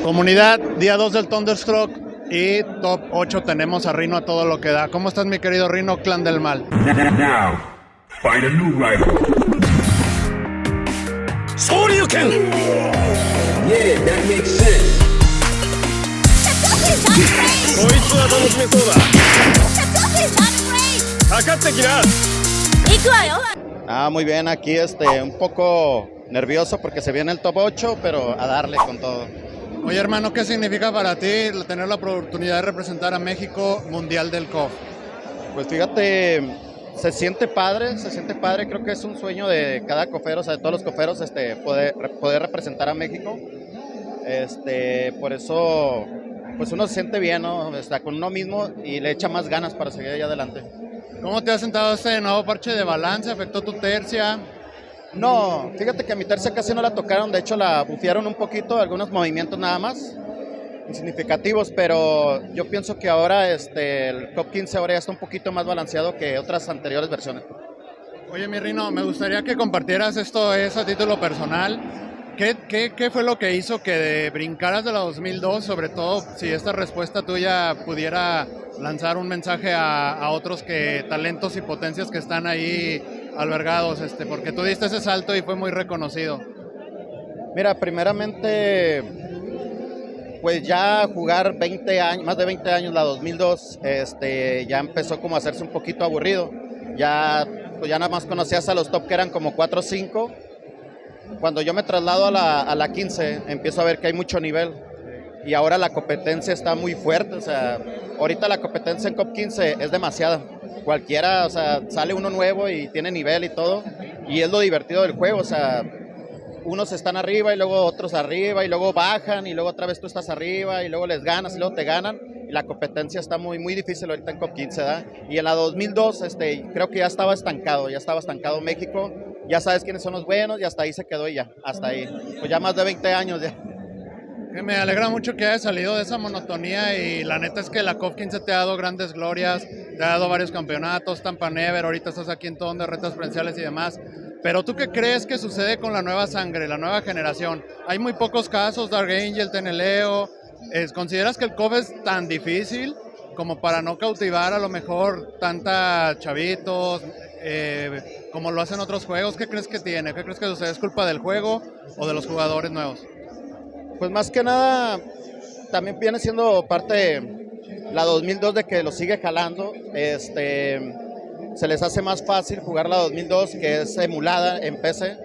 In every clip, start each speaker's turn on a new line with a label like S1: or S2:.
S1: Comunidad, día 2 del Thunderstruck y top 8 tenemos a Rino a todo lo que da. ¿Cómo estás, mi querido Rino, clan del mal?
S2: Now, find a new rival. Shoryuken! Yeah, that makes sense. こいつは楽しめそうだ。かかってきな。
S3: 行くわよ。
S4: Muy bien, aquí un poco nervioso porque se viene el top 8, pero a darle con todo.
S1: Oye, hermano, ¿qué significa para ti tener la oportunidad de representar a México Mundial del COF?
S4: Pues fíjate, se siente padre, creo que es un sueño de cada cofero, o sea, de todos los coferos, poder representar a México. Por eso, pues uno se siente bien, ¿no? Está con uno mismo y le echa más ganas para seguir allá adelante.
S1: ¿Cómo te has sentado este nuevo parche de balance? ¿Afectó tu tercia?
S4: No, fíjate que a mi tercia casi no la tocaron, de hecho la bufearon un poquito, algunos movimientos nada más, insignificativos, pero yo pienso que ahora el COP 15 ahora ya está un poquito más balanceado que otras anteriores versiones.
S1: Oye, mi Rino, me gustaría que compartieras esto a título personal. ¿Qué fue lo que hizo que brincaras de la 2002, sobre todo si esta respuesta tuya pudiera lanzar un mensaje a otros talentos y potencias que están ahí albergados, porque tú diste ese salto y fue muy reconocido?
S4: Mira, primeramente, pues ya jugar 20 años, más de 20 años la 2002, ya empezó como a hacerse un poquito aburrido. Pues ya nada más conocías a los top que eran como 4 o 5. Cuando yo me traslado a la 15, empiezo a ver que hay mucho nivel y ahora la competencia está muy fuerte, o sea, ahorita la competencia en COP 15 es demasiada. Cualquiera, o sea, sale uno nuevo y tiene nivel y todo, y es lo divertido del juego, o sea, unos están arriba y luego otros arriba y luego bajan y luego otra vez tú estás arriba y luego les ganas y luego te ganan, y la competencia está muy, muy difícil ahorita en COP 15, ¿verdad? Y en la 2002, creo que ya estaba estancado México. Ya sabes quiénes son los buenos y hasta ahí se quedó y ya, hasta ahí. Pues ya más de 20 años ya.
S1: Me alegra mucho que hayas salido de esa monotonía y la neta es que la COF 15 te ha dado grandes glorias, te ha dado varios campeonatos, Tampa Never, ahorita estás aquí en Ton de retas presenciales y demás. Pero ¿tú qué crees que sucede con la nueva sangre, la nueva generación? Hay muy pocos casos, Dark Angel, Teneleo. ¿Consideras que el COF es tan difícil como para no cautivar a lo mejor tanta chavitos, como lo hacen otros juegos? ¿Qué crees que tiene? ¿Qué crees que sucede? ¿Es culpa del juego o de los jugadores nuevos?
S4: Pues más que nada, también viene siendo parte de la 2002 de que lo sigue jalando. Se les hace más fácil jugar la 2002, que es emulada en PC,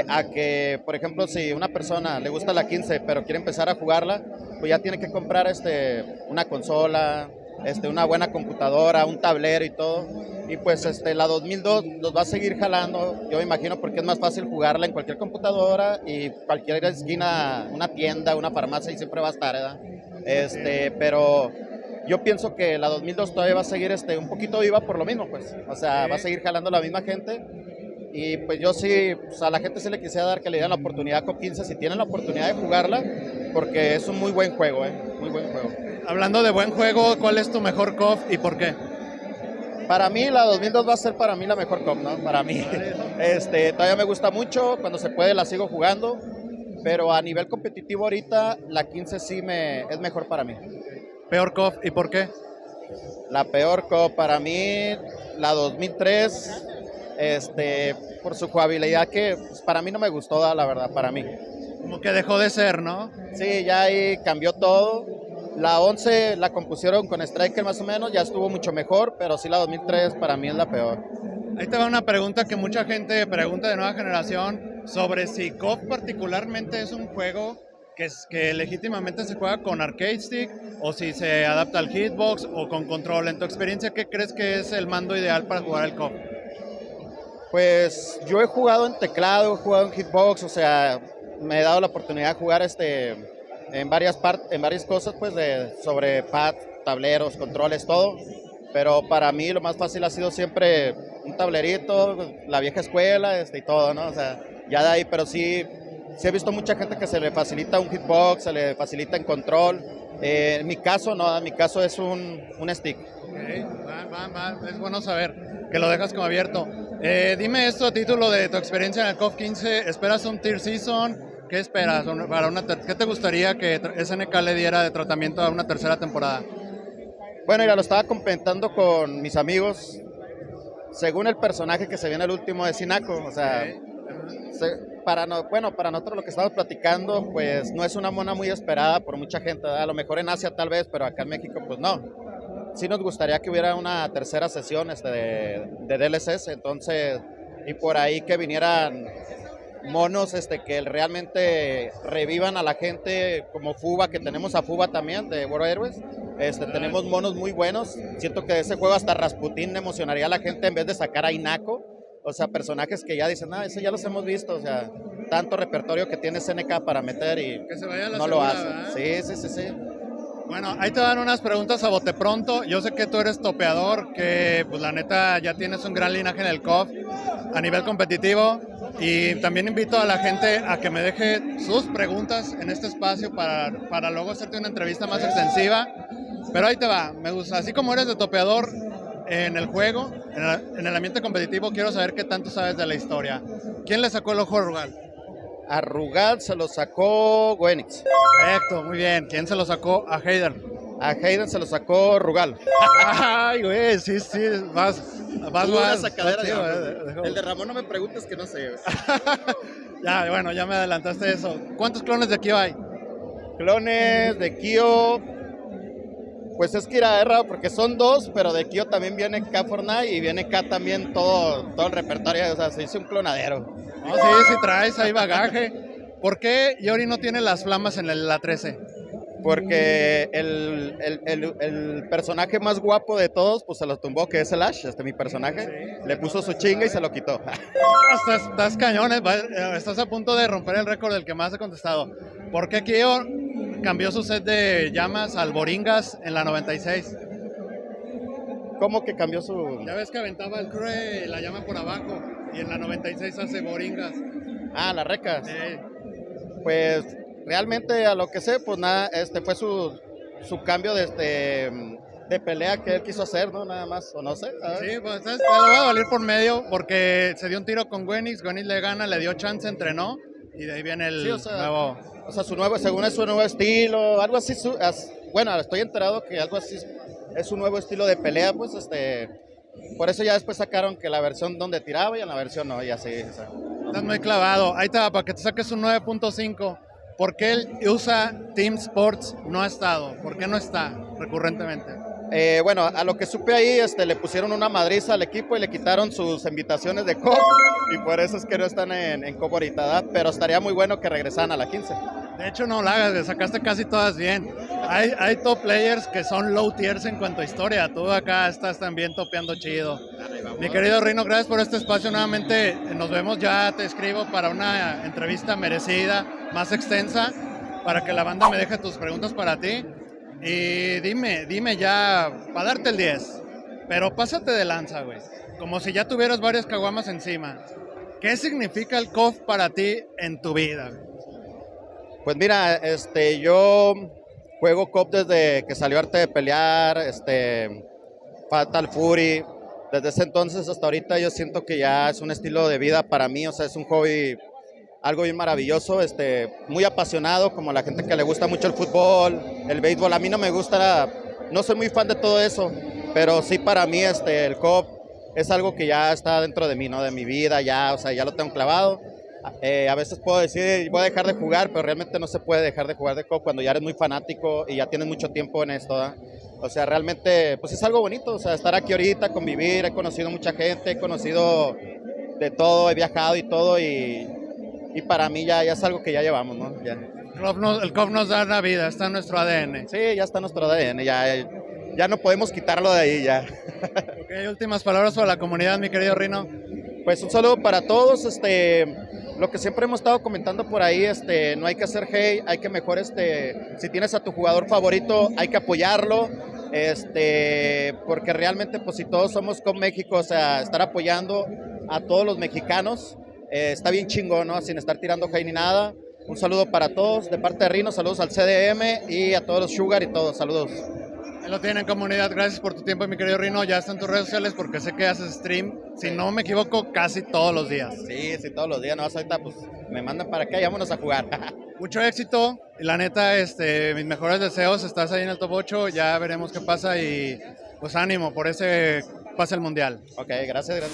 S4: a que, por ejemplo, si una persona le gusta la 15 pero quiere empezar a jugarla, pues ya tiene que comprar una consola, una buena computadora, un tablero y todo. Y pues la 2002 los va a seguir jalando, yo me imagino, porque es más fácil jugarla en cualquier computadora y cualquier esquina, una tienda, una farmacia, y siempre va a estar, ¿verdad? Pero yo pienso que la 2002 todavía va a seguir un poquito viva por lo mismo, pues. O sea, va a seguir jalando la misma gente. Y pues yo sí, pues a la gente sí le quisiera dar que le den la oportunidad a COP 15 si tienen la oportunidad de jugarla, porque es un muy buen juego, muy buen juego.
S1: Hablando de buen juego, ¿cuál es tu mejor COF y por qué?
S4: Para mí la 2002 va a ser para mí la mejor COP, ¿no? Para mí. Todavía me gusta mucho, cuando se puede la sigo jugando, pero a nivel competitivo ahorita la 15 sí es mejor para mí.
S1: ¿Peor COF y por qué?
S4: La peor COP para mí, la 2003, por su jugabilidad que pues, para mí no me gustó, la verdad, para mí.
S1: Como que dejó de ser, ¿no?
S4: Sí, ya ahí cambió todo. La 11 la compusieron con Striker más o menos, ya estuvo mucho mejor, pero sí la 2003 para mí es la peor.
S1: Ahí te va una pregunta que mucha gente pregunta de nueva generación sobre si COF particularmente es un juego que legítimamente se juega con arcade stick o si se adapta al hitbox o con control. En tu experiencia, ¿qué crees que es el mando ideal para jugar el COF?
S4: Pues yo he jugado en teclado, he jugado en hitbox, o sea, me he dado la oportunidad de jugar en varias cosas, pues sobre pad, tableros, controles, todo. Pero para mí lo más fácil ha sido siempre un tablerito, la vieja escuela, y todo, ¿no? O sea, ya de ahí, pero sí he visto mucha gente que se le facilita un hitbox, se le facilita en control. En mi caso, no, en mi caso es un stick.
S1: Okay. Es bueno saber que lo dejas como abierto. Dime esto a título de tu experiencia en el COF 15, ¿esperas un Tier Season? ¿qué esperas para qué te gustaría que SNK le diera de tratamiento a una tercera temporada?
S4: Bueno, mira, lo estaba comentando con mis amigos. Según el personaje que se viene el último de Sinako, o sea, para nosotros lo que estamos platicando, pues no es una mona muy esperada por mucha gente, ¿verdad? A lo mejor en Asia tal vez, pero acá en México pues no. Sí nos gustaría que hubiera una tercera sesión de DLCs, entonces, y por ahí que vinieran monos que realmente revivan a la gente, como Fuba, que tenemos a Fuba también de World Heroes. Tenemos monos muy buenos. Siento que ese juego hasta Rasputín emocionaría a la gente en vez de sacar a Inako. O sea, personajes que ya dicen, ese ya los hemos visto. O sea, tanto repertorio que tiene SNK para meter y
S1: que se vaya a la
S4: no
S1: segura,
S4: lo hacen.
S1: ¿verdad?
S4: Sí.
S1: Bueno, ahí te dan unas preguntas a bote pronto. Yo sé que tú eres topeador, que pues la neta ya tienes un gran linaje en el COF a nivel competitivo. Y también invito a la gente a que me deje sus preguntas en este espacio para luego hacerte una entrevista más extensiva. Pero ahí te va, me gusta. Así como eres de topeador en el juego, en el ambiente competitivo, quiero saber qué tanto sabes de la historia. ¿Quién le sacó el ojo a Rugal?
S4: A Rugal se lo sacó Wenix.
S1: Perfecto, muy bien. ¿Quién se lo sacó a Hayden?
S4: A Hayden se lo sacó Rugal.
S1: Ay, güey, sí, vas
S4: una sacadera
S1: tío,
S4: El de Ramón no me preguntes que no sé.
S1: Ya, bueno, ya me adelantaste eso. ¿Cuántos clones de Kyo hay?
S4: Clones de Kyo, pues es que era raro porque son dos, pero de Kyo también viene K Fortnite y viene K también todo el repertorio, o sea, se hizo un clonadero.
S1: No, sí traes ahí bagaje. ¿Por qué Yori no tiene las flamas en la 13?
S4: Porque el personaje más guapo de todos, pues se lo tumbó, que es el Ash, mi personaje. Le puso su chinga y se lo quitó.
S1: Estás cañones, estás a punto de romper el récord del que más he contestado. ¿Por qué Kyo cambió su set de llamas al Boringas en la 96?
S4: ¿Cómo que cambió su...?
S1: Ya ves que aventaba el Crue la llama por abajo y en la 96 hace Boringas.
S4: Ah, las recas. Pues realmente a lo que sé, pues nada, fue su cambio de pelea que él quiso hacer, ¿no? Nada más, o no sé.
S1: Sí, pues te lo va a valer por medio porque se dio un tiro con Wenix le gana, le dio chance, entrenó y de ahí viene el nuevo...
S4: O sea, según es su nuevo estilo, algo así, bueno, estoy enterado que algo así es su nuevo estilo de pelea, pues por eso ya después sacaron que la versión donde tiraba y en la versión no, y así. O sea.
S1: Estás muy clavado, ahí te va, para que te saques un 9.5. ¿Por qué él usa Team Sports? No ha estado, ¿por qué no está recurrentemente?
S4: Bueno, a lo que supe ahí, le pusieron una madriza al equipo y le quitaron sus invitaciones de COP y por eso es que no están en COP ahorita, ¿verdad? Pero estaría muy bueno que regresaran a la 15.
S1: De hecho, no la hagas, sacaste casi todas bien. Hay top players que son low tiers en cuanto a historia. Tú acá estás también topeando chido. Mi querido Rino, gracias por este espacio nuevamente. Nos vemos, ya te escribo para una entrevista merecida, más extensa, para que la banda me deje tus preguntas para ti. Y dime ya, para darte el 10, pero pásate de lanza, güey. Como si ya tuvieras varias caguamas encima. ¿Qué significa el COF para ti en tu vida?
S4: Pues mira, yo juego COF desde que salió Arte de Pelear, Fatal Fury. Desde ese entonces hasta ahorita yo siento que ya es un estilo de vida para mí, o sea, es un hobby, algo bien maravilloso, muy apasionado, como la gente que le gusta mucho el fútbol, el béisbol. A mí no me gusta, no soy muy fan de todo eso, pero sí para mí el COF es algo que ya está dentro de mí, ¿no? De mi vida, ya, o sea, ya lo tengo clavado. A veces puedo decir, voy a dejar de jugar, pero realmente no se puede dejar de jugar de COF cuando ya eres muy fanático y ya tienes mucho tiempo en esto, ¿verdad? O sea, realmente, pues es algo bonito, o sea, estar aquí ahorita, convivir, he conocido mucha gente, he conocido de todo, he viajado y todo, y para mí ya es algo que ya llevamos, ¿no? Ya.
S1: El COF nos da la vida, está en nuestro ADN.
S4: Sí, ya está en nuestro ADN, ya no podemos quitarlo de ahí, ya.
S1: Ok, últimas palabras para la comunidad, mi querido Rino.
S4: Pues un saludo para todos, lo que siempre hemos estado comentando por ahí, no hay que hacer hate, hay que mejor, si tienes a tu jugador favorito, hay que apoyarlo, porque realmente, pues si todos somos con México, o sea, estar apoyando a todos los mexicanos, está bien chingón, ¿no? Sin estar tirando hate ni nada. Un saludo para todos, de parte de Rino, saludos al CDM y a todos los Sugar y todos, saludos.
S1: Ahí lo tienen, comunidad, gracias por tu tiempo, mi querido Rino. Ya está en tus redes sociales porque sé que haces stream, si no me equivoco, casi todos los días.
S4: Sí, todos los días, no, ahorita pues me mandan para acá y vámonos a jugar.
S1: Mucho éxito y la neta, mis mejores deseos, estás ahí en el top 8, ya veremos qué pasa y pues ánimo por ese pase al mundial.
S4: Ok, gracias.